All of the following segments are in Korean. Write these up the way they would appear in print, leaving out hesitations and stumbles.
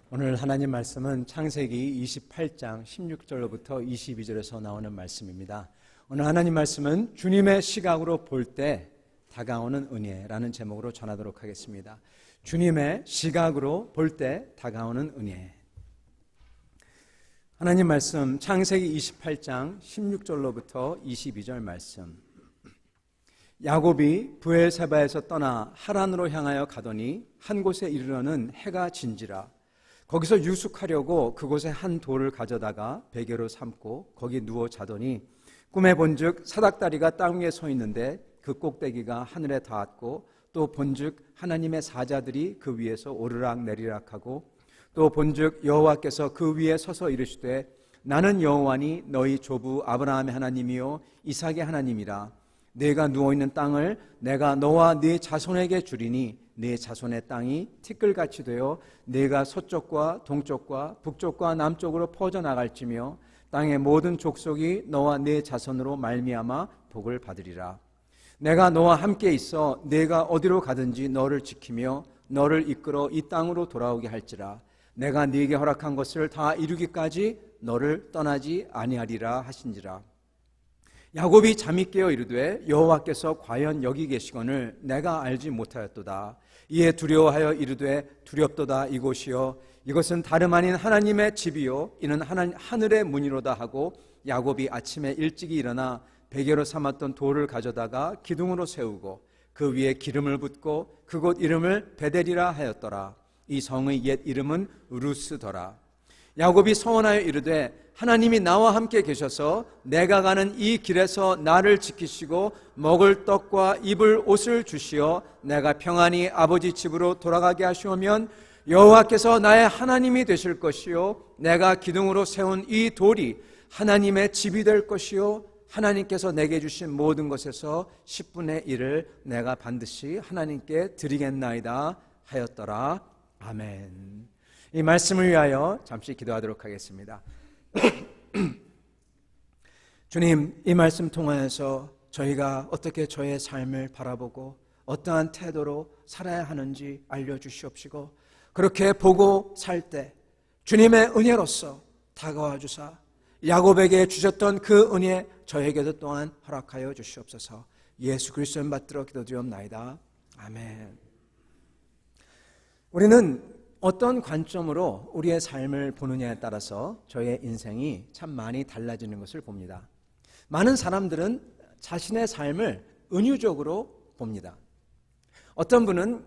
오늘 하나님 말씀은 창세기 28장 16절로부터 22절에서 나오는 말씀입니다. 오늘 하나님 말씀은 주님의 시각으로 볼 때 다가오는 은혜라는 제목으로 전하도록 하겠습니다. 주님의 시각으로 볼 때 다가오는 은혜. 하나님 말씀 창세기 28장 16절로부터 22절 말씀. 야곱이 브엘세바에서 떠나 하란으로 향하여 가더니 한 곳에 이르러는 해가 진지라. 거기서 유숙하려고 그곳에 한 돌을 가져다가 베개로 삼고 거기 누워 자더니 꿈에 본즉 사닥다리가 땅 위에 서 있는데 그 꼭대기가 하늘에 닿았고 또 본즉 하나님의 사자들이 그 위에서 오르락 내리락하고 또 본즉 여호와께서 그 위에 서서 이르시되 나는 여호와니 너희 조부 아브라함의 하나님이요 이삭의 하나님이라. 네가 누워있는 땅을 내가 너와 네 자손에게 주리니 네 자손의 땅이 티끌같이 되어 네가 서쪽과 동쪽과 북쪽과 남쪽으로 퍼져나갈지며 땅의 모든 족속이 너와 네 자손으로 말미암아 복을 받으리라. 내가 너와 함께 있어 네가 어디로 가든지 너를 지키며 너를 이끌어 이 땅으로 돌아오게 할지라. 내가 네게 허락한 것을 다 이루기까지 너를 떠나지 아니하리라 하신지라. 야곱이 잠이 깨어 이르되 여호와께서 과연 여기 계시거늘 내가 알지 못하였도다. 이에 두려워하여 이르되 두렵도다. 이곳이요 이것은 다름 아닌 하나님의 집이요 이는 하늘의 문이로다 하고 야곱이 아침에 일찍이 일어나 베개로 삼았던 돌을 가져다가 기둥으로 세우고 그 위에 기름을 붓고 그곳 이름을 베델이라 하였더라. 이 성의 옛 이름은 루스더라. 야곱이 서원하여 이르되 하나님이 나와 함께 계셔서 내가 가는 이 길에서 나를 지키시고 먹을 떡과 입을 옷을 주시어 내가 평안히 아버지 집으로 돌아가게 하시오면 여호와께서 나의 하나님이 되실 것이요 내가 기둥으로 세운 이 돌이 하나님의 집이 될 것이요 하나님께서 내게 주신 모든 것에서 10분의 1을 내가 반드시 하나님께 드리겠나이다 하였더라. 아멘. 이 말씀을 위하여 잠시 기도하도록 하겠습니다. 주님, 이 말씀 통하여서 저희가 어떻게 저의 삶을 바라보고 어떠한 태도로 살아야 하는지 알려주시옵시고 그렇게 보고 살 때 주님의 은혜로서 다가와 주사 야곱에게 주셨던 그 은혜 저에게도 또한 허락하여 주시옵소서. 예수 그리스도를 받들어 기도드리옵나이다. 아멘. 우리는 어떤 관점으로 우리의 삶을 보느냐에 따라서 저의 인생이 참 많이 달라지는 것을 봅니다. 많은 사람들은 자신의 삶을 은유적으로 봅니다. 어떤 분은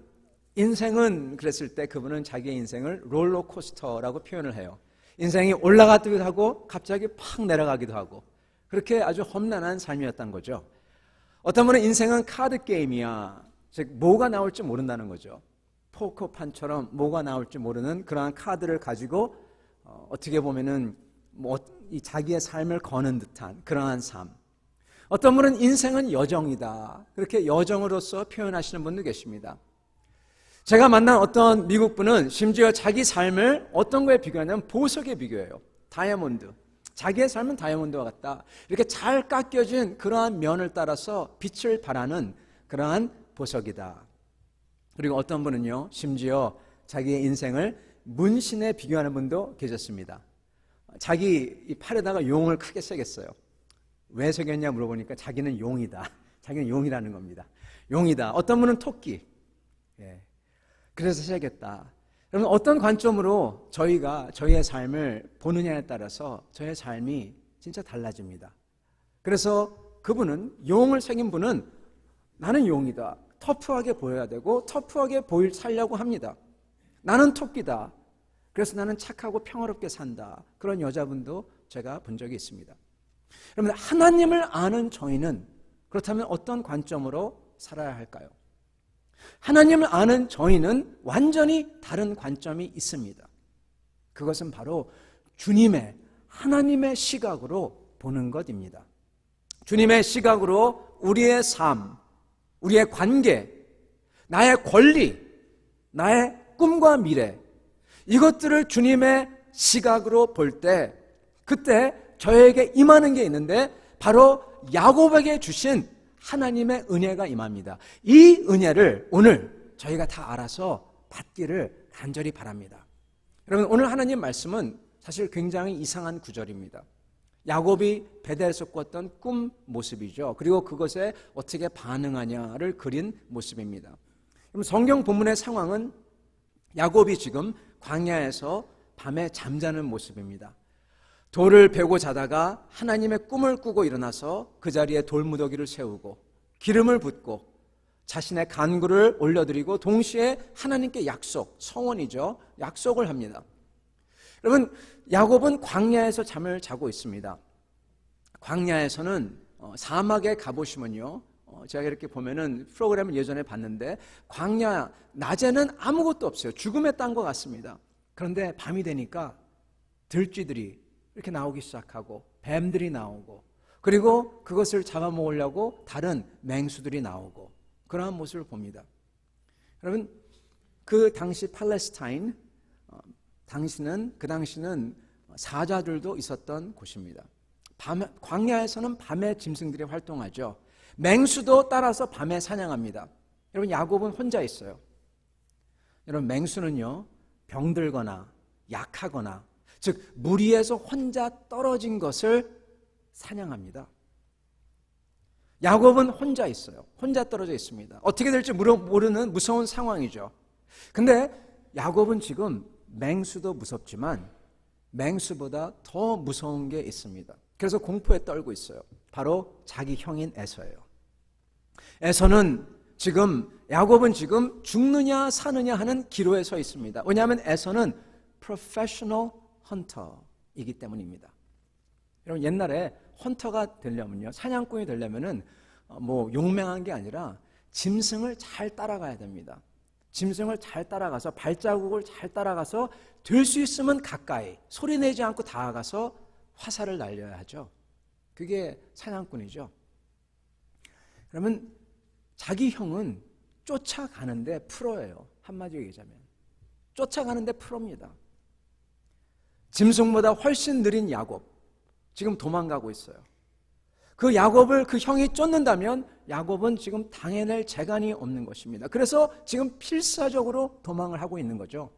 인생은 그랬을 때 그분은 자기의 인생을 롤러코스터라고 표현을 해요. 인생이 올라가기도 하고 갑자기 팍 내려가기도 하고 그렇게 아주 험난한 삶이었던 거죠. 어떤 분은 인생은 카드 게임이야. 즉 뭐가 나올지 모른다는 거죠. 포커판처럼 뭐가 나올지 모르는 그러한 카드를 가지고 어떻게 보면은 이 자기의 삶을 거는 듯한 그러한 삶. 어떤 분은 인생은 여정이다. 그렇게 여정으로서 표현하시는 분도 계십니다. 제가 만난 어떤 미국 분은 심지어 자기 삶을 어떤 거에 비교하냐면 보석에 비교해요. 다이아몬드. 자기의 삶은 다이아몬드와 같다. 이렇게 잘 깎여진 그러한 면을 따라서 빛을 발하는 그러한 보석이다. 그리고 어떤 분은요, 심지어 자기의 인생을 문신에 비교하는 분도 계셨습니다. 자기 이 팔에다가 용을 크게 새겼어요. 왜 새겼냐 물어보니까 자기는 용이다. 자기는 용이라는 겁니다. 용이다. 어떤 분은 토끼. 그래서 새겼다. 그러면 어떤 관점으로 저희가 저희의 삶을 보느냐에 따라서 저의 삶이 진짜 달라집니다. 그래서 그분은 용을 새긴 분은 나는 용이다. 터프하게 보여야 되고 터프하게 살려고 합니다. 나는 토끼다. 그래서 나는 착하고 평화롭게 산다. 그런 여자분도 제가 본 적이 있습니다. 여러분, 하나님을 아는 저희는 그렇다면 어떤 관점으로 살아야 할까요? 하나님을 아는 저희는 완전히 다른 관점이 있습니다. 그것은 바로 주님의 하나님의 시각으로 보는 것입니다. 주님의 시각으로 우리의 삶, 우리의 관계, 나의 권리, 나의 꿈과 미래 이것들을 주님의 시각으로 볼 때 그때 저에게 임하는 게 있는데 바로 야곱에게 주신 하나님의 은혜가 임합니다. 이 은혜를 오늘 저희가 다 알아서 받기를 간절히 바랍니다. 여러분, 오늘 하나님 말씀은 사실 굉장히 이상한 구절입니다. 야곱이 베델에서 꿨던 꿈 모습이죠. 그리고 그것에 어떻게 반응하냐를 그린 모습입니다. 그럼 성경 본문의 상황은 야곱이 지금 광야에서 밤에 잠자는 모습입니다. 돌을 베고 자다가 하나님의 꿈을 꾸고 일어나서 그 자리에 돌무더기를 세우고 기름을 붓고 자신의 간구를 올려드리고 동시에 하나님께 약속, 성원이죠. 약속을 합니다. 여러분, 야곱은 광야에서 잠을 자고 있습니다. 광야에서는 사막에 가보시면요, 제가 이렇게 보면은 프로그램을 예전에 봤는데 광야 낮에는 아무것도 없어요. 죽음의 땅과 같습니다. 그런데 밤이 되니까 들쥐들이 이렇게 나오기 시작하고 뱀들이 나오고 그리고 그것을 잡아먹으려고 다른 맹수들이 나오고 그러한 모습을 봅니다. 여러분, 그 당시 팔레스타인, 그 당시는 사자들도 있었던 곳입니다. 광야에서는 밤에 짐승들이 활동하죠. 맹수도 따라서 밤에 사냥합니다. 여러분, 야곱은 혼자 있어요. 여러분, 맹수는요, 병들거나 약하거나 즉 무리에서 혼자 떨어진 것을 사냥합니다. 야곱은 혼자 있어요. 혼자 떨어져 있습니다. 어떻게 될지 모르는 무서운 상황이죠. 근데 야곱은 지금 맹수도 무섭지만 맹수보다 더 무서운 게 있습니다. 그래서 공포에 떨고 있어요. 바로 자기 형인 에서예요. 야곱은 지금 죽느냐 사느냐 하는 기로에 서 있습니다. 왜냐하면 에서는 프로페셔널 헌터이기 때문입니다. 여러분, 옛날에 헌터가 되려면요, 사냥꾼이 되려면은 용맹한 게 아니라 짐승을 잘 따라가야 됩니다. 짐승을 잘 따라가서 발자국을 잘 따라가서 될 수 있으면 가까이 소리내지 않고 다가가서 화살을 날려야 하죠. 그게 사냥꾼이죠. 그러면 자기 형은 쫓아가는데 프로예요. 한마디로 얘기하자면 쫓아가는데 프로입니다. 짐승보다 훨씬 느린 야곱, 지금 도망가고 있어요. 그 야곱을 그 형이 쫓는다면 야곱은 지금 당해낼 재간이 없는 것입니다. 그래서 지금 필사적으로 도망을 하고 있는 거죠.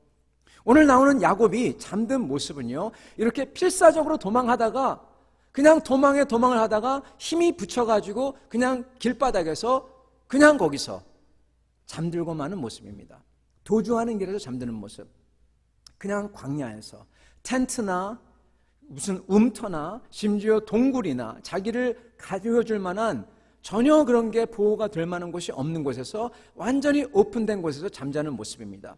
오늘 나오는 야곱이 잠든 모습은요, 이렇게 필사적으로 도망하다가 그냥 도망을 하다가 힘이 붙여가지고 그냥 길바닥에서 그냥 거기서 잠들고 마는 모습입니다. 도주하는 길에서 잠드는 모습. 그냥 광야에서 텐트나 무슨 움터나 심지어 동굴이나 자기를 가져줄 만한 전혀 그런 게 보호가 될 만한 곳이 없는 곳에서 완전히 오픈된 곳에서 잠자는 모습입니다.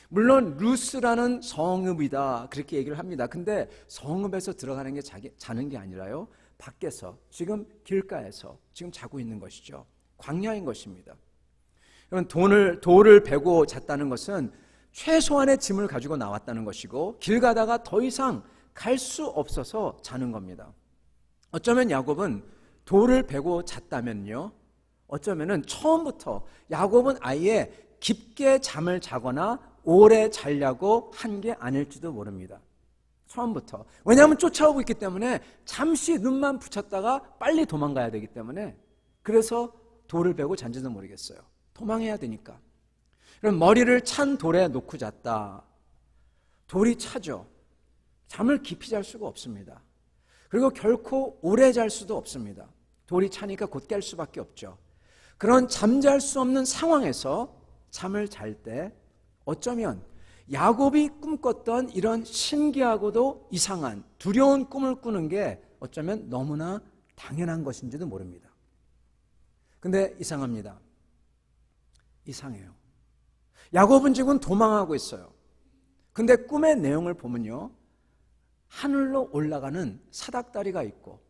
물론 루스라는 성읍이다 그렇게 얘기를 합니다. 근데 성읍에서 들어가는 게 자는 게 아니라요, 밖에서 지금 길가에서 지금 자고 있는 것이죠. 광야인 것입니다. 돌을 베고 잤다는 것은 최소한의 짐을 가지고 나왔다는 것이고 길 가다가 더 이상 갈 수 없어서 자는 겁니다. 어쩌면 야곱은 돌을 베고 잤다면요, 어쩌면은 처음부터 야곱은 아예 깊게 잠을 자거나 오래 자려고 한 게 아닐지도 모릅니다. 처음부터. 왜냐하면 쫓아오고 있기 때문에 잠시 눈만 붙였다가 빨리 도망가야 되기 때문에 그래서 돌을 베고 잔지도 모르겠어요. 도망해야 되니까. 그럼 머리를 찬 돌에 놓고 잤다. 돌이 차죠. 잠을 깊이 잘 수가 없습니다. 그리고 결코 오래 잘 수도 없습니다. 돌이 차니까 곧 깰 수밖에 없죠. 그런 잠잘 수 없는 상황에서 잠을 잘 때 어쩌면 야곱이 꿈꿨던 이런 신기하고도 이상한 두려운 꿈을 꾸는 게 어쩌면 너무나 당연한 것인지도 모릅니다. 근데 이상합니다. 이상해요. 야곱은 지금 도망하고 있어요. 근데 꿈의 내용을 보면요, 하늘로 올라가는 사닥다리가 있고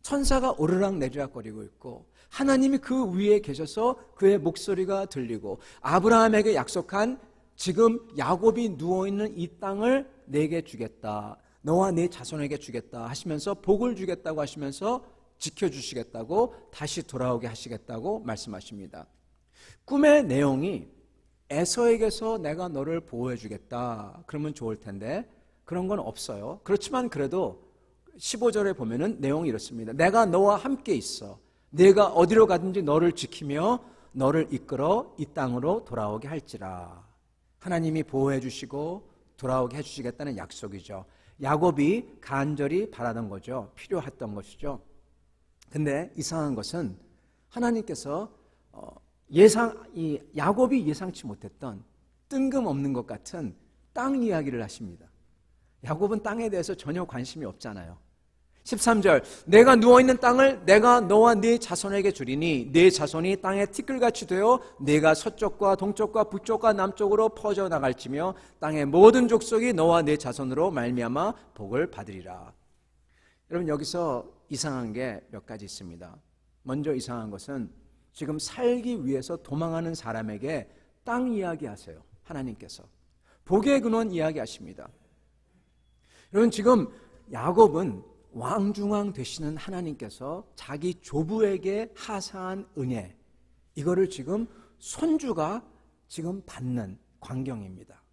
천사가 오르락 내리락거리고 있고 하나님이 그 위에 계셔서 그의 목소리가 들리고 아브라함에게 약속한 지금 야곱이 누워있는 이 땅을 내게 주겠다, 너와 네 자손에게 주겠다 하시면서 복을 주겠다고 하시면서 지켜주시겠다고 다시 돌아오게 하시겠다고 말씀하십니다. 꿈의 내용이 에서에게서 내가 너를 보호해 주겠다 그러면 좋을 텐데 그런 건 없어요. 그렇지만 그래도 15절에 보면은 내용이 이렇습니다. 내가 너와 함께 있어. 내가 어디로 가든지 너를 지키며 너를 이끌어 이 땅으로 돌아오게 할지라. 하나님이 보호해 주시고 돌아오게 해주시겠다는 약속이죠. 야곱이 간절히 바라던 거죠. 필요했던 것이죠. 근데 이상한 것은 하나님께서 이 야곱이 예상치 못했던 뜬금없는 것 같은 땅 이야기를 하십니다. 야곱은 땅에 대해서 전혀 관심이 없잖아요. 13절, 내가 누워있는 땅을 내가 너와 네 자손에게 주리니 네 자손이 땅에 티끌같이 되어 네가 서쪽과 동쪽과 북쪽과 남쪽으로 퍼져나갈지며 땅의 모든 족속이 너와 네 자손으로 말미암아 복을 받으리라. 여러분, 여기서 이상한 게 몇 가지 있습니다. 먼저 이상한 것은 지금 살기 위해서 도망하는 사람에게 땅 이야기하세요. 하나님께서 복의 근원 이야기하십니다. 여러분, 지금 야곱은 왕중왕 되시는 하나님께서 자기 조부에게 하사한 은혜, 이거를 지금 손주가 지금 받는 광경입니다.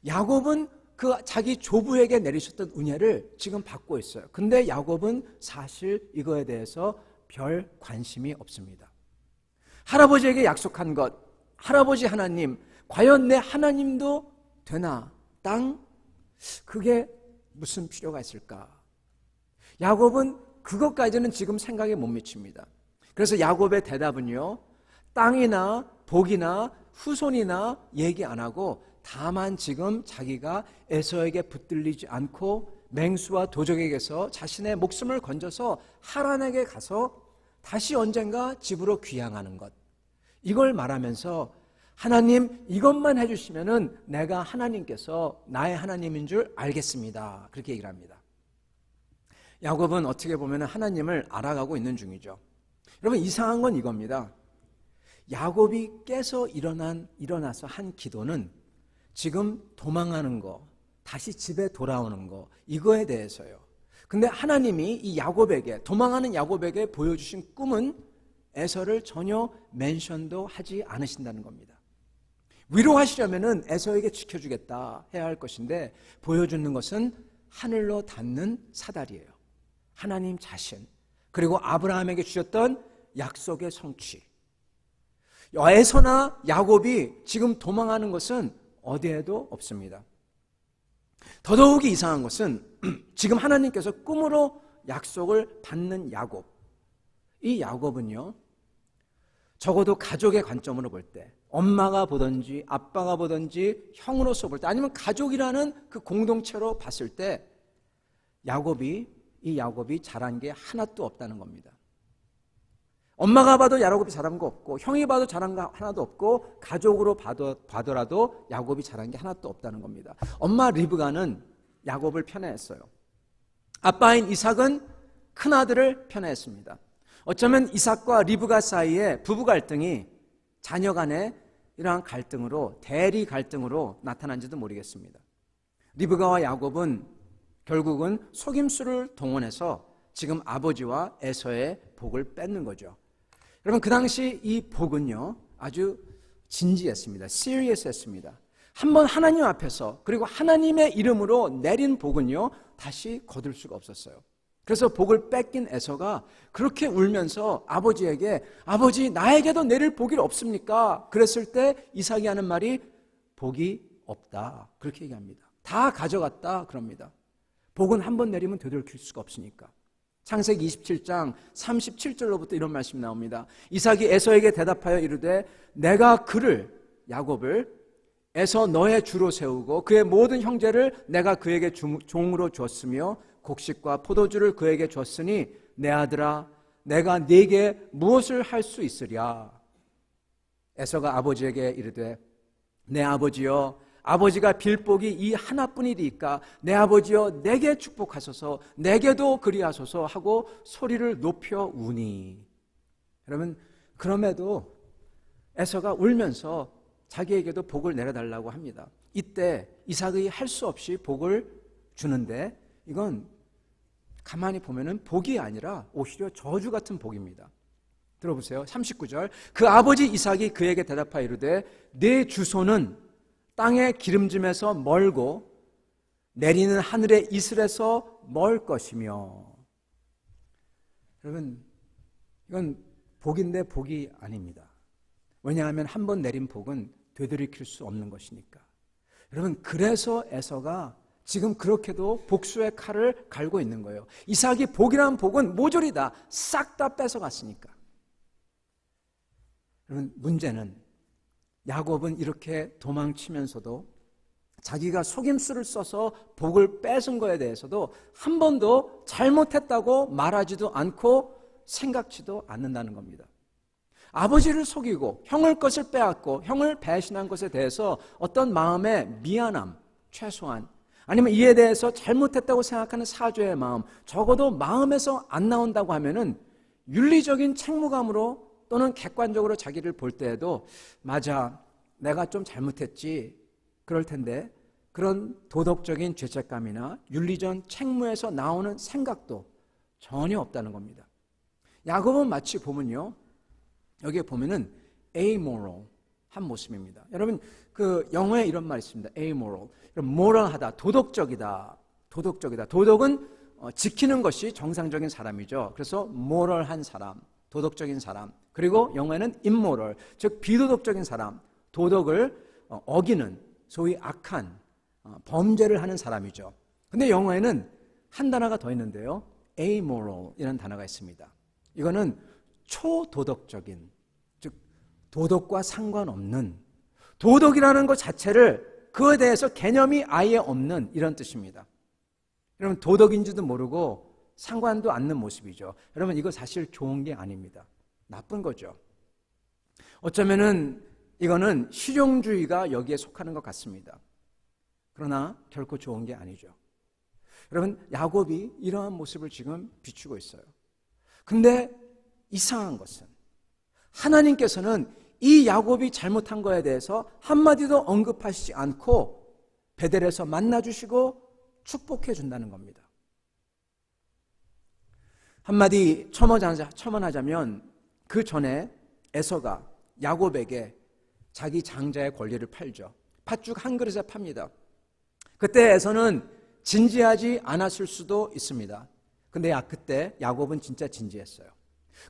야곱은 그 자기 조부에게 내리셨던 은혜를 지금 받고 있어요. 근데 야곱은 사실 이거에 대해서 별 관심이 없습니다. 할아버지에게 약속한 것, 할아버지 하나님, 과연 내 하나님도 되나? 땅? 그게 무슨 필요가 있을까? 야곱은 그것까지는 지금 생각에 못 미칩니다. 그래서 야곱의 대답은요, 땅이나 복이나 후손이나 얘기 안 하고 다만 지금 자기가 에서에게 붙들리지 않고 맹수와 도적에게서 자신의 목숨을 건져서 하란에게 가서 다시 언젠가 집으로 귀향하는 것, 이걸 말하면서 하나님 이것만 해주시면은 내가 하나님께서 나의 하나님인 줄 알겠습니다. 그렇게 얘기를 합니다. 야곱은 어떻게 보면 하나님을 알아가고 있는 중이죠. 여러분, 이상한 건 이겁니다. 야곱이 깨서 일어나서 한 기도는 지금 도망하는 거, 다시 집에 돌아오는 거, 이거에 대해서요. 근데 하나님이 이 야곱에게, 도망하는 야곱에게 보여주신 꿈은 에서를 전혀 멘션도 하지 않으신다는 겁니다. 위로하시려면은 에서에게 지켜주겠다 해야 할 것인데 보여주는 것은 하늘로 닿는 사다리예요. 하나님 자신, 그리고 아브라함에게 주셨던 약속의 성취. 에서나 야곱이 지금 도망하는 것은 어디에도 없습니다. 더더욱이 이상한 것은 지금 하나님께서 꿈으로 약속을 받는 야곱, 이 야곱은요, 적어도 가족의 관점으로 볼 때, 엄마가 보든지 아빠가 보든지 형으로서 볼 때, 아니면 가족이라는 그 공동체로 봤을 때 이 야곱이 잘한 게 하나도 없다는 겁니다. 엄마가 봐도 야곱이 잘한 거 없고, 형이 봐도 잘한 거 하나도 없고, 가족으로 봐더라도 야곱이 잘한 게 하나도 없다는 겁니다. 엄마 리브가는 야곱을 편애했어요. 아빠인 이삭은 큰아들을 편애했습니다. 어쩌면 이삭과 리브가 사이에 부부 갈등이 자녀 간의 이러한 갈등으로, 대리 갈등으로 나타난지도 모르겠습니다. 리브가와 야곱은 결국은 속임수를 동원해서 지금 아버지와 에서의 복을 뺏는 거죠. 여러분, 그 당시 이 복은요, 아주 진지했습니다. serious했습니다. 한번 하나님 앞에서, 그리고 하나님의 이름으로 내린 복은요, 다시 거둘 수가 없었어요. 그래서 복을 뺏긴 에서가 그렇게 울면서 아버지에게, 아버지 나에게도 내릴 복이 없습니까? 그랬을 때 이삭이 하는 말이 복이 없다, 그렇게 얘기합니다. 다 가져갔다 그럽니다. 복은 한 번 내리면 되돌릴 수가 없으니까. 창세기 27장 37절로부터 이런 말씀이 나옵니다. 이삭이 에서에게 대답하여 이르되 내가 그를, 야곱을 에서 너의 주로 세우고 그의 모든 형제를 내가 그에게 종으로 주었으며 곡식과 포도주를 그에게 줬으니 내 아들아 내가 네게 무엇을 할 수 있으랴. 에서가 아버지에게 이르되 내 아버지여, 아버지가 빌 복이 이 하나뿐이리까 내 아버지여 내게 축복하소서, 내게도 그리하소서 하고 소리를 높여 우니. 여러분, 그럼에도 에서가 울면서 자기에게도 복을 내려달라고 합니다. 이때 이삭이 할 수 없이 복을 주는데 이건 가만히 보면은 복이 아니라 오히려 저주 같은 복입니다. 들어보세요. 39절. 그 아버지 이삭이 그에게 대답하여 이르되 네 주소는 땅의 기름짐에서 멀고 내리는 하늘의 이슬에서 멀 것이며. 여러분, 이건 복인데 복이 아닙니다. 왜냐하면 한 번 내린 복은 되돌이킬 수 없는 것이니까. 여러분, 그래서 에서가 지금 그렇게도 복수의 칼을 갈고 있는 거예요. 이삭이 복이란 복은 모조리다. 싹 다 뺏어갔으니까. 여러분, 문제는 야곱은 이렇게 도망치면서도 자기가 속임수를 써서 복을 뺏은 거에 대해서도 한 번도 잘못했다고 말하지도 않고 생각지도 않는다는 겁니다. 아버지를 속이고 형을 것을 빼앗고 형을 배신한 것에 대해서 어떤 마음의 미안함, 최소한 아니면 이에 대해서 잘못했다고 생각하는 사죄의 마음, 적어도 마음에서 안 나온다고 하면은 윤리적인 책무감으로 또는 객관적으로 자기를 볼 때에도 맞아, 내가 좀 잘못했지, 그럴 텐데 그런 도덕적인 죄책감이나 윤리적 책무에서 나오는 생각도 전혀 없다는 겁니다. 야곱은 마치 보면요, 여기에 보면은 amoral 한 모습입니다. 여러분, 그 영어에 이런 말이 있습니다. amoral. moral하다, 도덕적이다. 도덕적이다. 도덕은 지키는 것이 정상적인 사람이죠. 그래서 moral한 사람, 도덕적인 사람. 그리고 영어에는 immoral, 즉 비도덕적인 사람, 도덕을 어기는 소위 악한 범죄를 하는 사람이죠. 근데 영어에는 한 단어가 더 있는데요, amoral이라는 단어가 있습니다. 이거는 초도덕적인, 즉 도덕과 상관없는, 도덕이라는 것 자체를 그거에 대해서 개념이 아예 없는 이런 뜻입니다. 여러분, 도덕인지도 모르고 상관도 않는 모습이죠. 여러분, 이거 사실 좋은 게 아닙니다. 나쁜 거죠. 어쩌면은 이거는 실용주의가 여기에 속하는 것 같습니다. 그러나 결코 좋은 게 아니죠. 여러분, 야곱이 이러한 모습을 지금 비추고 있어요. 근데 이상한 것은 하나님께서는 이 야곱이 잘못한 거에 대해서 한마디도 언급하시지 않고 베델에서 만나주시고 축복해 준다는 겁니다. 한마디 첨언하자면 그 전에 에서가 야곱에게 자기 장자의 권리를 팔죠. 팥죽 한 그릇에 팝니다. 그때 에서는 진지하지 않았을 수도 있습니다. 근데 그때 야곱은 진짜 진지했어요.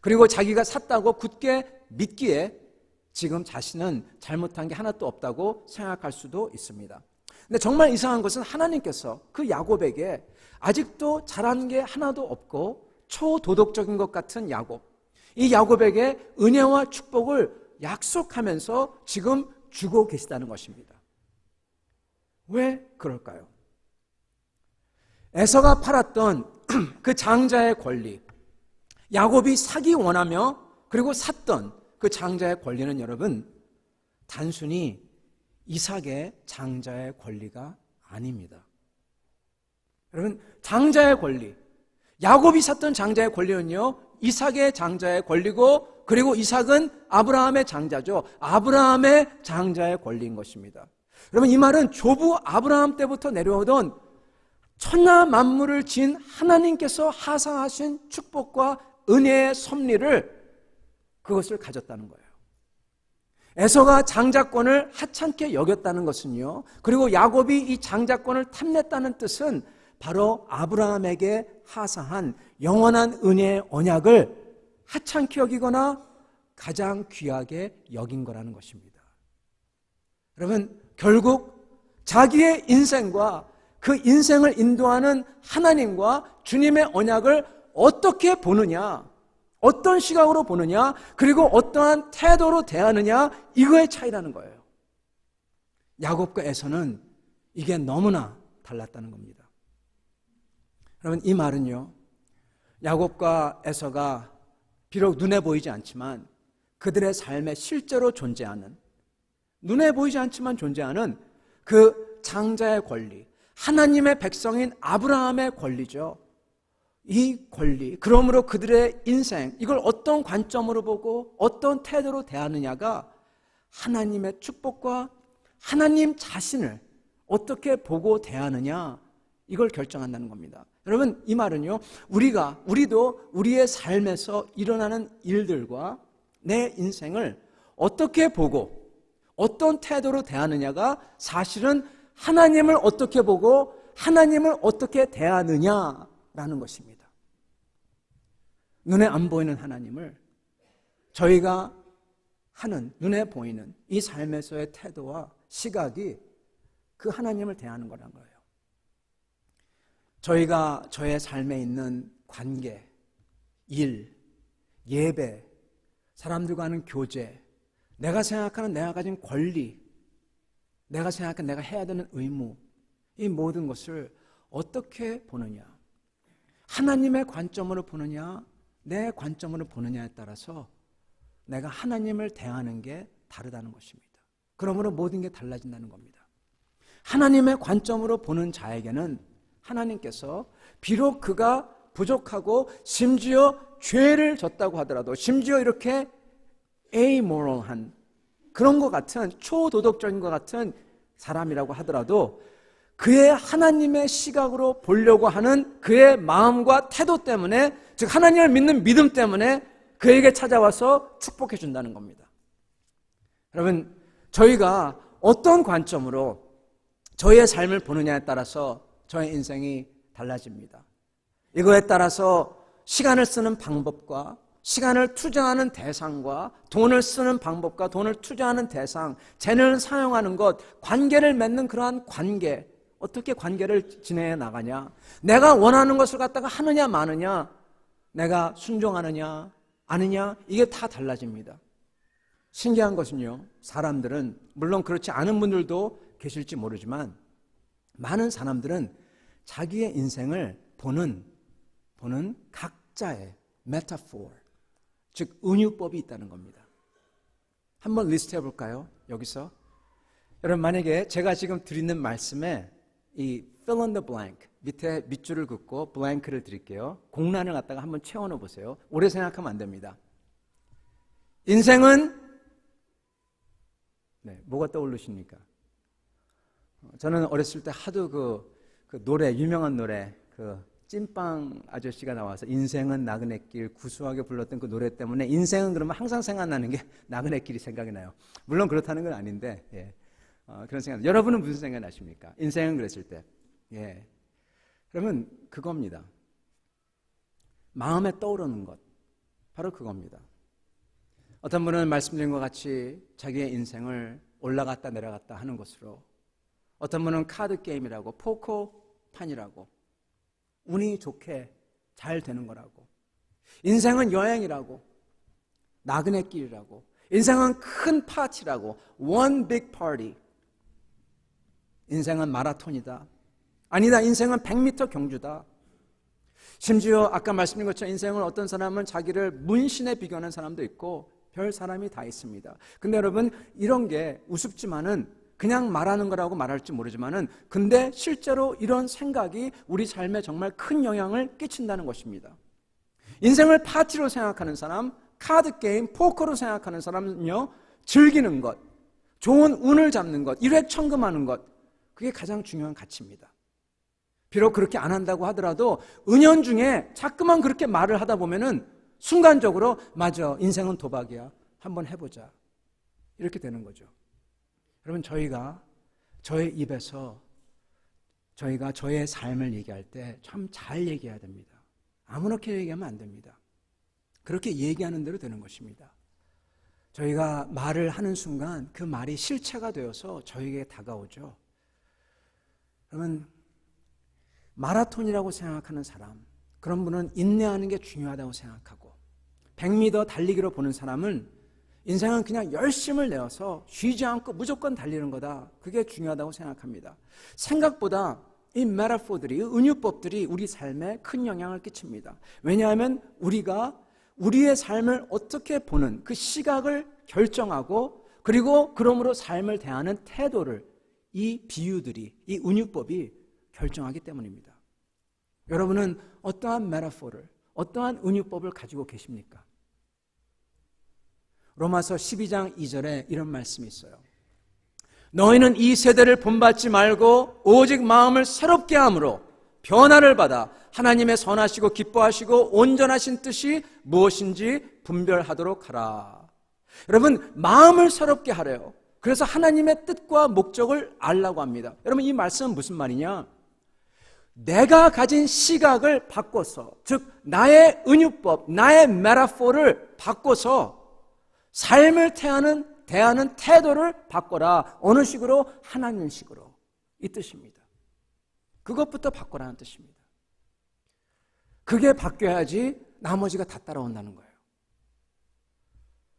그리고 자기가 샀다고 굳게 믿기에 지금 자신은 잘못한 게 하나도 없다고 생각할 수도 있습니다. 근데 정말 이상한 것은 하나님께서 그 야곱에게 아직도 잘한 게 하나도 없고 초도덕적인 것 같은 야곱, 이 야곱에게 은혜와 축복을 약속하면서 지금 주고 계시다는 것입니다. 왜 그럴까요? 에서가 팔았던 그 장자의 권리, 야곱이 사기 원하며 그리고 샀던 그 장자의 권리는 여러분, 단순히 이삭의 장자의 권리가 아닙니다. 여러분, 장자의 권리, 야곱이 샀던 장자의 권리는요, 이삭의 장자의 권리고, 그리고 이삭은 아브라함의 장자죠. 아브라함의 장자의 권리인 것입니다. 여러분, 이 말은 조부 아브라함 때부터 내려오던 천하 만물을 지은 하나님께서 하사하신 축복과 은혜의 섭리를, 그것을 가졌다는 거예요. 에서가 장자권을 하찮게 여겼다는 것은요, 그리고 야곱이 이 장자권을 탐냈다는 뜻은 바로 아브라함에게 하사한 영원한 은혜의 언약을 하찮게 여기거나 가장 귀하게 여긴 거라는 것입니다. 여러분, 결국 자기의 인생과 그 인생을 인도하는 하나님과 주님의 언약을 어떻게 보느냐, 어떤 시각으로 보느냐, 그리고 어떠한 태도로 대하느냐, 이거의 차이라는 거예요. 야곱과 에서는 이게 너무나 달랐다는 겁니다. 여러분, 이 말은요, 야곱과 에서가 비록 눈에 보이지 않지만 그들의 삶에 실제로 존재하는, 눈에 보이지 않지만 존재하는 그 장자의 권리, 하나님의 백성인 아브라함의 권리죠. 이 권리, 그러므로 그들의 인생, 이걸 어떤 관점으로 보고 어떤 태도로 대하느냐가 하나님의 축복과 하나님 자신을 어떻게 보고 대하느냐, 이걸 결정한다는 겁니다. 여러분, 이 말은요, 우리도 우리의 삶에서 일어나는 일들과 내 인생을 어떻게 보고 어떤 태도로 대하느냐가 사실은 하나님을 어떻게 보고 하나님을 어떻게 대하느냐라는 것입니다. 눈에 안 보이는 하나님을 저희가 하는, 눈에 보이는 이 삶에서의 태도와 시각이 그 하나님을 대하는 거란 거예요. 저희가 저의 삶에 있는 관계, 일, 예배, 사람들과 하는 교제, 내가 생각하는 내가 가진 권리, 내가 생각하는 내가 해야 되는 의무, 이 모든 것을 어떻게 보느냐, 하나님의 관점으로 보느냐, 내 관점으로 보느냐에 따라서 내가 하나님을 대하는 게 다르다는 것입니다. 그러므로 모든 게 달라진다는 겁니다. 하나님의 관점으로 보는 자에게는 하나님께서 비록 그가 부족하고 심지어 죄를 졌다고 하더라도, 심지어 이렇게 amoral한 그런 것 같은 초도덕적인 것 같은 사람이라고 하더라도 그의 하나님의 시각으로 보려고 하는 그의 마음과 태도 때문에, 즉 하나님을 믿는 믿음 때문에 그에게 찾아와서 축복해 준다는 겁니다. 여러분, 저희가 어떤 관점으로 저희의 삶을 보느냐에 따라서 저의 인생이 달라집니다. 이거에 따라서 시간을 쓰는 방법과 시간을 투자하는 대상과 돈을 쓰는 방법과 돈을 투자하는 대상, 재능을 사용하는 것, 관계를 맺는 그러한 관계, 어떻게 관계를 지내야 나가냐, 내가 원하는 것을 갖다가 하느냐 마느냐, 내가 순종하느냐 아느냐, 이게 다 달라집니다. 신기한 것은요, 사람들은, 물론 그렇지 않은 분들도 계실지 모르지만 많은 사람들은 자기의 인생을 보는 각자의 메타포, 즉 은유법이 있다는 겁니다. 한번 리스트 해볼까요? 여기서 여러분, 만약에 제가 지금 드리는 말씀에 이 fill in the blank, 밑에 밑줄을 긋고 blank를 드릴게요. 공란을 갖다가 한번 채워넣어 보세요. 오래 생각하면 안 됩니다. 인생은, 네, 뭐가 떠오르십니까? 저는 어렸을 때 하도 그 노래, 유명한 노래, 그 찐빵 아저씨가 나와서 인생은 나그네길 구수하게 불렀던 그 노래 때문에 인생은 그러면 항상 생각나는 게 나그네길이 생각이 나요. 물론 그렇다는 건 아닌데, 예. 그런 생각. 여러분은 무슨 생각 나십니까? 인생은 그랬을 때. 예. 그러면 그겁니다. 마음에 떠오르는 것, 바로 그겁니다. 어떤 분은 말씀드린 것 같이 자기의 인생을 올라갔다 내려갔다 하는 것으로, 어떤 분은 카드 게임이라고, 포커판이라고, 운이 좋게 잘 되는 거라고, 인생은 여행이라고, 나그네길이라고, 인생은 큰 파티라고, one big party, 인생은 마라톤이다, 아니다, 인생은 100m 경주다. 심지어 아까 말씀드린 것처럼 인생을 어떤 사람은 자기를 문신에 비교하는 사람도 있고 별 사람이 다 있습니다. 근데 여러분, 이런 게 우습지만은 그냥 말하는 거라고 말할지 모르지만은, 근데 실제로 이런 생각이 우리 삶에 정말 큰 영향을 끼친다는 것입니다. 인생을 파티로 생각하는 사람, 카드 게임, 포커로 생각하는 사람은요, 즐기는 것, 좋은 운을 잡는 것, 일회천금하는 것, 그게 가장 중요한 가치입니다. 비록 그렇게 안 한다고 하더라도 은연중에 자꾸만 그렇게 말을 하다 보면은 순간적으로, 맞아, 인생은 도박이야, 한번 해보자, 이렇게 되는 거죠. 여러분, 저희가 저의 입에서 저희가 저의 삶을 얘기할 때 참 잘 얘기해야 됩니다. 아무렇게 얘기하면 안 됩니다. 그렇게 얘기하는 대로 되는 것입니다. 저희가 말을 하는 순간 그 말이 실체가 되어서 저에게 다가오죠. 그러면 마라톤이라고 생각하는 사람, 그런 분은 인내하는 게 중요하다고 생각하고, 100m 달리기로 보는 사람은 인생은 그냥 열심을 내어서 쉬지 않고 무조건 달리는 거다, 그게 중요하다고 생각합니다. 생각보다 이 메타포들이, 이 은유법들이 우리 삶에 큰 영향을 끼칩니다. 왜냐하면 우리가 우리의 삶을 어떻게 보는 그 시각을 결정하고, 그리고 그러므로 삶을 대하는 태도를 이 비유들이, 이 은유법이 결정하기 때문입니다. 여러분은 어떠한 메타포를, 어떠한 은유법을 가지고 계십니까? 로마서 12장 2절에 이런 말씀이 있어요. 너희는 이 세대를 본받지 말고 오직 마음을 새롭게 함으로 변화를 받아 하나님의 선하시고 기뻐하시고 온전하신 뜻이 무엇인지 분별하도록 하라. 여러분, 마음을 새롭게 하래요. 그래서 하나님의 뜻과 목적을 알라고 합니다. 여러분, 이 말씀은 무슨 말이냐? 내가 가진 시각을 바꿔서, 즉 나의 은유법, 나의 메타포를 바꿔서 삶을 대하는 태도를 바꿔라. 어느 식으로? 하나님 식으로. 이 뜻입니다. 그것부터 바꿔라는 뜻입니다. 그게 바뀌어야지 나머지가 다 따라온다는 거예요.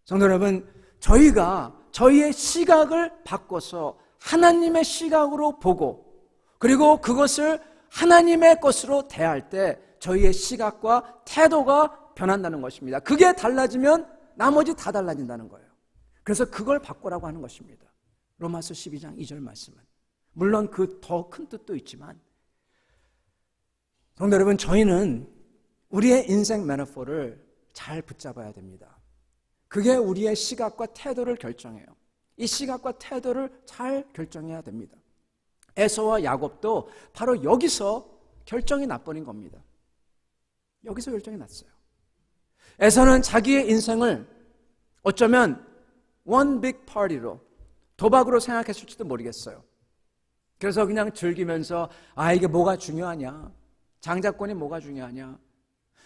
성도 여러분, 저희가 저희의 시각을 바꿔서 하나님의 시각으로 보고 그리고 그것을 하나님의 것으로 대할 때 저희의 시각과 태도가 변한다는 것입니다. 그게 달라지면 나머지 다 달라진다는 거예요. 그래서 그걸 바꾸라고 하는 것입니다. 로마서 12장 2절 말씀은. 물론 그 더 큰 뜻도 있지만 성도 여러분, 저희는 우리의 인생 메타포를 잘 붙잡아야 됩니다. 그게 우리의 시각과 태도를 결정해요. 이 시각과 태도를 잘 결정해야 됩니다. 에서와 야곱도 바로 여기서 결정이 나버린 겁니다. 여기서 결정이 났어요. 에서는 자기의 인생을 어쩌면 one big party로 도박으로 생각했을지도 모르겠어요. 그래서 그냥 즐기면서 이게 뭐가 중요하냐, 장자권이 뭐가 중요하냐,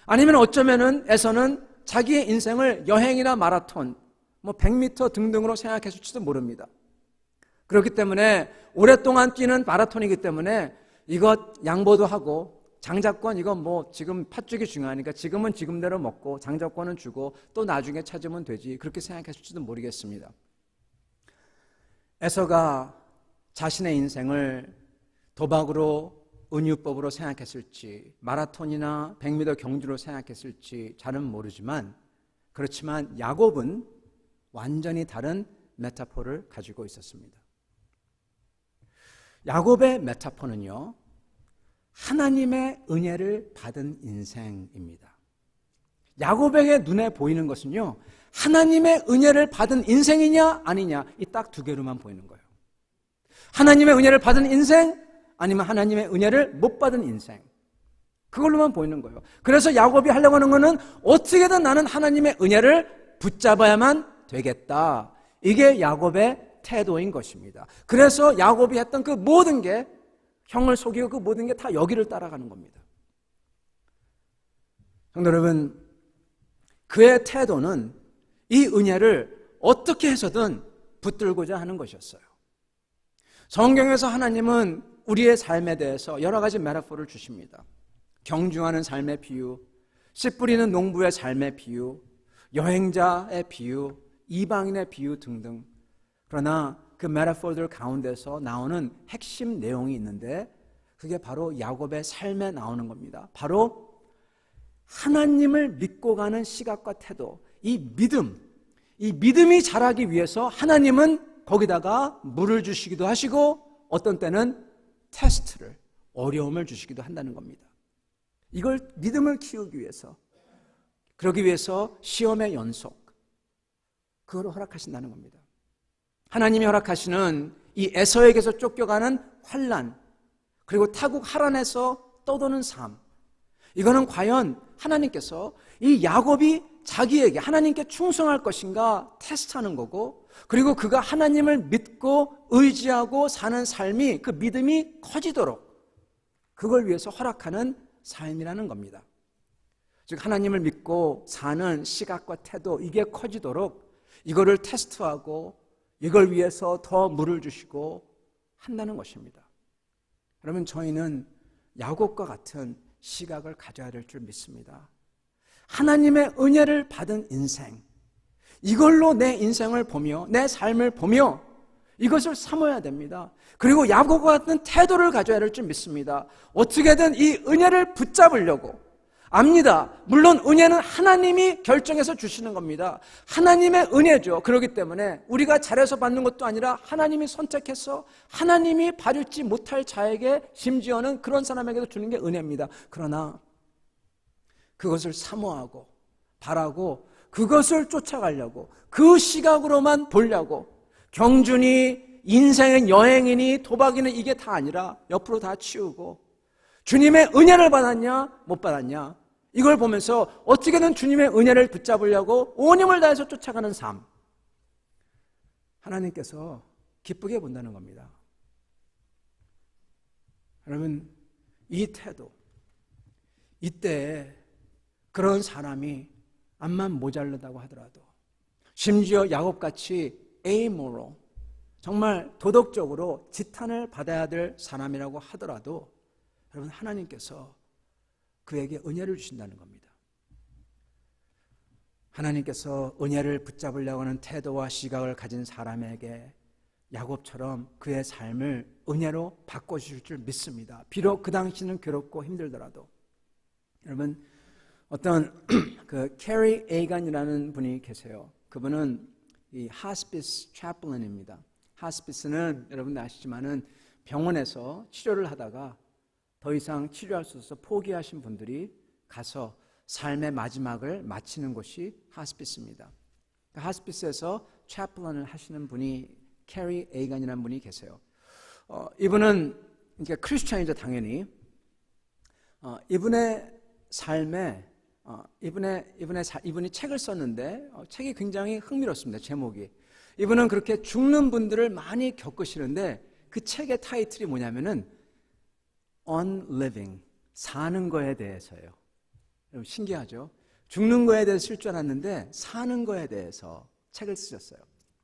아니면 어쩌면은 에서는 자기의 인생을 여행이나 마라톤, 100m 등등으로 생각했을지도 모릅니다. 그렇기 때문에 오랫동안 뛰는 마라톤이기 때문에 이것 양보도 하고 장자권 이거 지금 팥죽이 중요하니까 지금은 지금대로 먹고 장자권은 주고 또 나중에 찾으면 되지, 그렇게 생각했을지도 모르겠습니다. 에서가 자신의 인생을 도박으로 은유법으로 생각했을지 마라톤이나 100m 경주로 생각했을지 잘은 모르지만, 그렇지만 야곱은 완전히 다른 메타포를 가지고 있었습니다. 야곱의 메타포는요, 하나님의 은혜를 받은 인생입니다. 야곱에게 눈에 보이는 것은요, 하나님의 은혜를 받은 인생이냐 아니냐, 이 딱 두 개로만 보이는 거예요. 하나님의 은혜를 받은 인생, 아니면 하나님의 은혜를 못 받은 인생, 그걸로만 보이는 거예요. 그래서 야곱이 하려고 하는 것은 어떻게든 나는 하나님의 은혜를 붙잡아야만 되겠다, 이게 야곱의 태도인 것입니다. 그래서 야곱이 했던 그 모든 게, 형을 속이고 그 모든 게 다 여기를 따라가는 겁니다. 성도 여러분, 그의 태도는 이 은혜를 어떻게 해서든 붙들고자 하는 것이었어요. 성경에서 하나님은 우리의 삶에 대해서 여러 가지 메타포를 주십니다. 경중하는 삶의 비유, 씨 뿌리는 농부의 삶의 비유, 여행자의 비유, 이방인의 비유 등등. 그러나 그 메타포들 가운데서 나오는 핵심 내용이 있는데, 그게 바로 야곱의 삶에 나오는 겁니다. 바로 하나님을 믿고 가는 시각과 태도, 이 믿음이 자라기 위해서 하나님은 거기다가 물을 주시기도 하시고 어떤 때는 테스트를, 어려움을 주시기도 한다는 겁니다. 이걸 믿음을 키우기 위해서, 그러기 위해서 시험의 연속, 그걸 허락하신다는 겁니다. 하나님이 허락하시는 이 에서에게서 쫓겨가는 환난, 그리고 타국 하란에서 떠도는 삶, 이거는 과연 하나님께서 이 야곱이 자기에게 하나님께 충성할 것인가 테스트하는 거고, 그리고 그가 하나님을 믿고 의지하고 사는 삶이, 그 믿음이 커지도록 그걸 위해서 허락하는 삶이라는 겁니다. 즉 하나님을 믿고 사는 시각과 태도, 이게 커지도록 이거를 테스트하고 이걸 위해서 더 물을 주시고 한다는 것입니다. 그러면 저희는 야곱과 같은 시각을 가져야 될 줄 믿습니다. 하나님의 은혜를 받은 인생, 이걸로 내 인생을 보며 내 삶을 보며 이것을 삼아야 됩니다. 그리고 야곱과 같은 태도를 가져야 될 줄 믿습니다. 어떻게든 이 은혜를 붙잡으려고 압니다. 물론 은혜는 하나님이 결정해서 주시는 겁니다. 하나님의 은혜죠. 그렇기 때문에 우리가 잘해서 받는 것도 아니라 하나님이 선택해서 하나님이 받을지 못할 자에게, 심지어는 그런 사람에게도 주는 게 은혜입니다. 그러나 그것을 사모하고 바라고 그것을 쫓아가려고, 그 시각으로만 보려고, 경주니 인생은 여행이니 도박이니 이게 다 아니라 옆으로 다 치우고 주님의 은혜를 받았냐 못 받았냐, 이걸 보면서 어떻게든 주님의 은혜를 붙잡으려고 온 힘을 다해서 쫓아가는 삶, 하나님께서 기쁘게 본다는 겁니다. 여러분, 이 태도, 이때 그런 사람이 암만 모자르다고 하더라도, 심지어 야곱같이 amoral, 정말 도덕적으로 지탄을 받아야 될 사람이라고 하더라도 여러분, 하나님께서 그에게 은혜를 주신다는 겁니다. 하나님께서 은혜를 붙잡으려고 하는 태도와 시각을 가진 사람에게 야곱처럼 그의 삶을 은혜로 바꿔주실 줄 믿습니다. 비록 그 당시는 괴롭고 힘들더라도. 여러분, 어떤 그 캐리 에이간이라는 분이 계세요. 그분은 이 하스피스 채플린입니다. 하스피스는 여러분 아시지만은 병원에서 치료를 하다가 더 이상 치료할 수 없어서 포기하신 분들이 가서 삶의 마지막을 마치는 곳이 하스피스입니다. 그 하스피스에서 채플린을 하시는 분이 캐리 에이간이라는 분이 계세요. 이분은 이제 크리스찬이죠, 당연히. 이분의 삶에 이분이 책을 썼는데 책이 굉장히 흥미롭습니다. 제목이. 이분은 그렇게 죽는 분들을 많이 겪으시는데 그 책의 타이틀이 뭐냐면은 On Living, 사는 거에 대해서예요. 여러분 신기하죠? 죽는 거에 대해서 쓸 줄 알았는데 사는 거에 대해서 책을 쓰셨어요.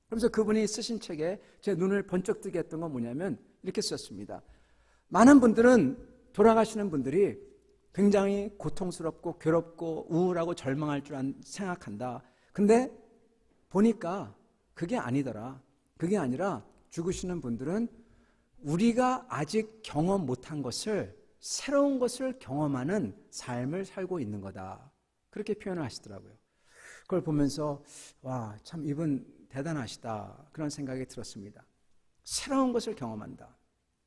그래서 그분이 쓰신 책에 제 눈을 번쩍 뜨게 했던 건 뭐냐면 이렇게 썼습니다. 많은 분들은 돌아가시는 분들이 굉장히 고통스럽고 괴롭고 우울하고 절망할 줄 생각한다. 근데 보니까 그게 아니더라. 그게 아니라 죽으시는 분들은 우리가 아직 경험 못한 것을, 새로운 것을 경험하는 삶을 살고 있는 거다. 그렇게 표현을 하시더라고요. 그걸 보면서 와, 참 이분 대단하시다. 그런 생각이 들었습니다. 새로운 것을 경험한다.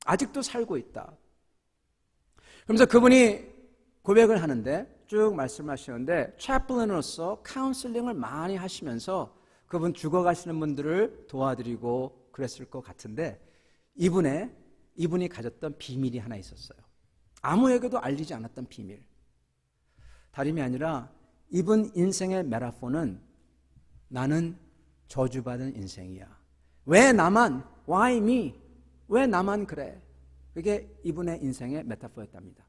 아직도 살고 있다. 그러면서 그분이 고백을 하는데 쭉 말씀하시는데 채플린으로서 카운슬링을 많이 하시면서 그분 죽어가시는 분들을 도와드리고 그랬을 것 같은데 이분이 가졌던 비밀이 하나 있었어요. 아무에게도 알리지 않았던 비밀. 다름이 아니라 이분 인생의 메타포는 나는 저주받은 인생이야. 왜 나만? Why me? 왜 나만 그래? 그게 이분의 인생의 메타포였답니다.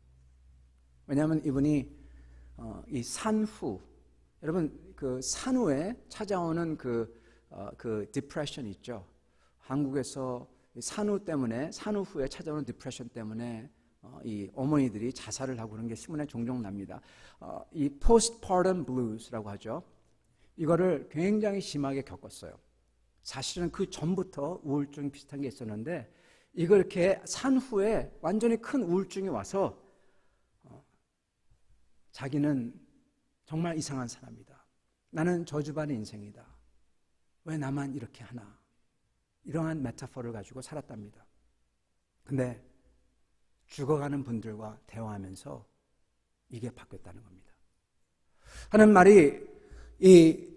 왜냐하면 이분이 이 산후, 여러분 그 산후에 찾아오는 그 디프레션 있죠. 한국에서 산후 때문에, 산후 후에 찾아오는 디프레션 때문에 이 어머니들이 자살을 하고 그런 게 신문에 종종 납니다. 이 postpartum blues라고 하죠. 이거를 굉장히 심하게 겪었어요. 사실은 그 전부터 우울증 비슷한 게 있었는데 이걸 이렇게 산 후에 완전히 큰 우울증이 와서 자기는 정말 이상한 사람이다. 나는 저주받은 인생이다. 왜 나만 이렇게 하나? 이러한 메타포를 가지고 살았답니다. 근데 죽어가는 분들과 대화하면서 이게 바뀌었다는 겁니다. 하는 말이 이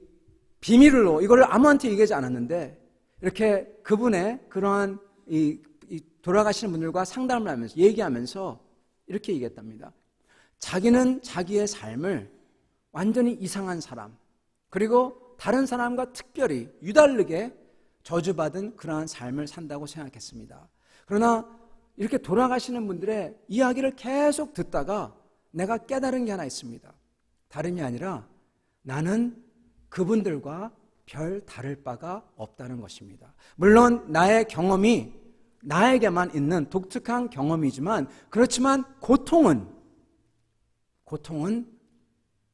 비밀로 이걸 아무한테 얘기하지 않았는데 이렇게 그분의 그러한 이 돌아가시는 분들과 상담을 하면서 얘기하면서 이렇게 얘기했답니다. 자기는 자기의 삶을 완전히 이상한 사람, 그리고 다른 사람과 특별히 유달리게 저주받은 그러한 삶을 산다고 생각했습니다. 그러나 이렇게 돌아가시는 분들의 이야기를 계속 듣다가 내가 깨달은 게 하나 있습니다. 다름이 아니라 나는 그분들과 별 다를 바가 없다는 것입니다. 물론 나의 경험이 나에게만 있는 독특한 경험이지만 그렇지만 고통은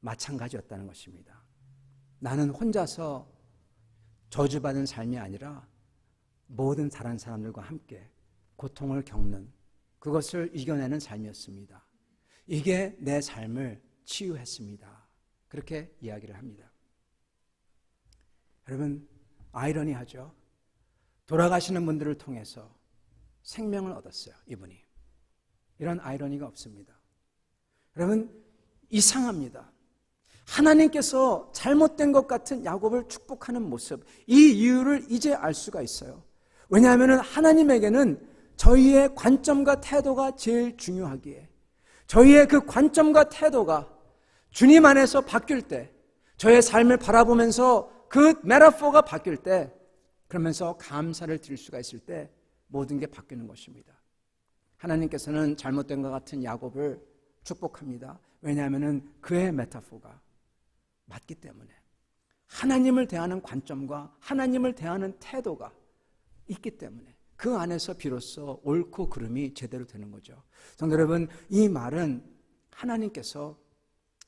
마찬가지였다는 것입니다. 나는 혼자서 저주받은 삶이 아니라 모든 다른 사람들과 함께 고통을 겪는, 그것을 이겨내는 삶이었습니다. 이게 내 삶을 치유했습니다. 그렇게 이야기를 합니다. 여러분, 아이러니하죠? 돌아가시는 분들을 통해서 생명을 얻었어요, 이분이. 이런 아이러니가 없습니다. 여러분, 이상합니다. 하나님께서 잘못된 것 같은 야곱을 축복하는 모습, 이 이유를 이제 알 수가 있어요. 왜냐하면 하나님에게는 저희의 관점과 태도가 제일 중요하기에, 저희의 그 관점과 태도가 주님 안에서 바뀔 때, 저의 삶을 바라보면서 그 메타포가 바뀔 때, 그러면서 감사를 드릴 수가 있을 때 모든 게 바뀌는 것입니다. 하나님께서는 잘못된 것 같은 야곱을 축복합니다. 왜냐하면 그의 메타포가 맞기 때문에 하나님을 대하는 관점과 하나님을 대하는 태도가 있기 때문에 그 안에서 비로소 옳고 그름이 제대로 되는 거죠. 성도 여러분, 이 말은 하나님께서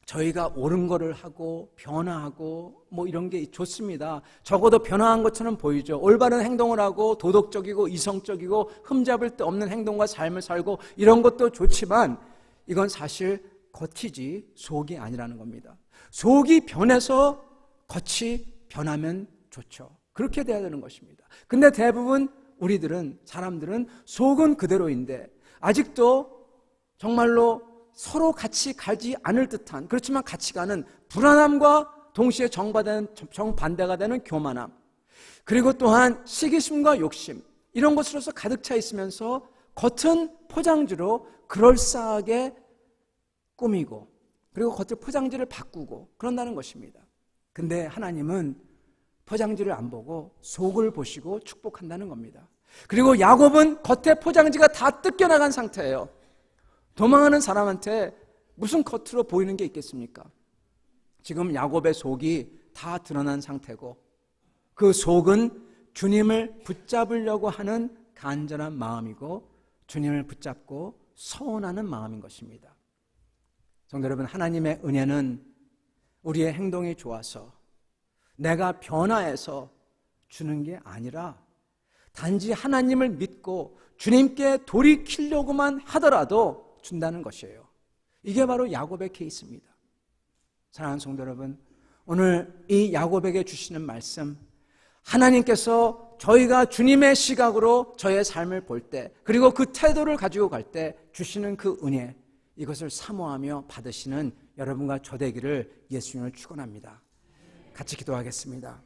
저희가 옳은 거를 하고 변화하고 뭐 이런 게 좋습니다. 적어도 변화한 것처럼 보이죠. 올바른 행동을 하고 도덕적이고 이성적이고 흠잡을 데 없는 행동과 삶을 살고 이런 것도 좋지만 이건 사실 겉이지 속이 아니라는 겁니다. 속이 변해서 겉이 변하면 좋죠. 그렇게 돼야 되는 것입니다. 근데 대부분 우리들은, 사람들은 속은 그대로인데 아직도 정말로 서로 같이 가지 않을 듯한, 그렇지만 같이 가는 불안함과 동시에 정반대가 되는 교만함, 그리고 또한 시기심과 욕심, 이런 것으로서 가득 차 있으면서 겉은 포장지로 그럴싸하게 꾸미고 그리고 겉의 포장지를 바꾸고 그런다는 것입니다. 근데 하나님은 포장지를 안 보고 속을 보시고 축복한다는 겁니다. 그리고 야곱은 겉의 포장지가 다 뜯겨나간 상태예요. 도망하는 사람한테 무슨 겉으로 보이는 게 있겠습니까? 지금 야곱의 속이 다 드러난 상태고 그 속은 주님을 붙잡으려고 하는 간절한 마음이고 주님을 붙잡고 서원하는 마음인 것입니다. 성도 여러분, 하나님의 은혜는 우리의 행동이 좋아서 내가 변화해서 주는 게 아니라 단지 하나님을 믿고 주님께 돌이키려고만 하더라도 준다는 것이에요. 이게 바로 야곱의 케이스입니다. 사랑하는 성도 여러분, 오늘 이 야곱에게 주시는 말씀, 하나님께서 저희가 주님의 시각으로 저의 삶을 볼 때, 그리고 그 태도를 가지고 갈 때 주시는 그 은혜, 이것을 사모하며 받으시는 여러분과 저 되기를 예수님을 축원합니다. 같이 기도하겠습니다.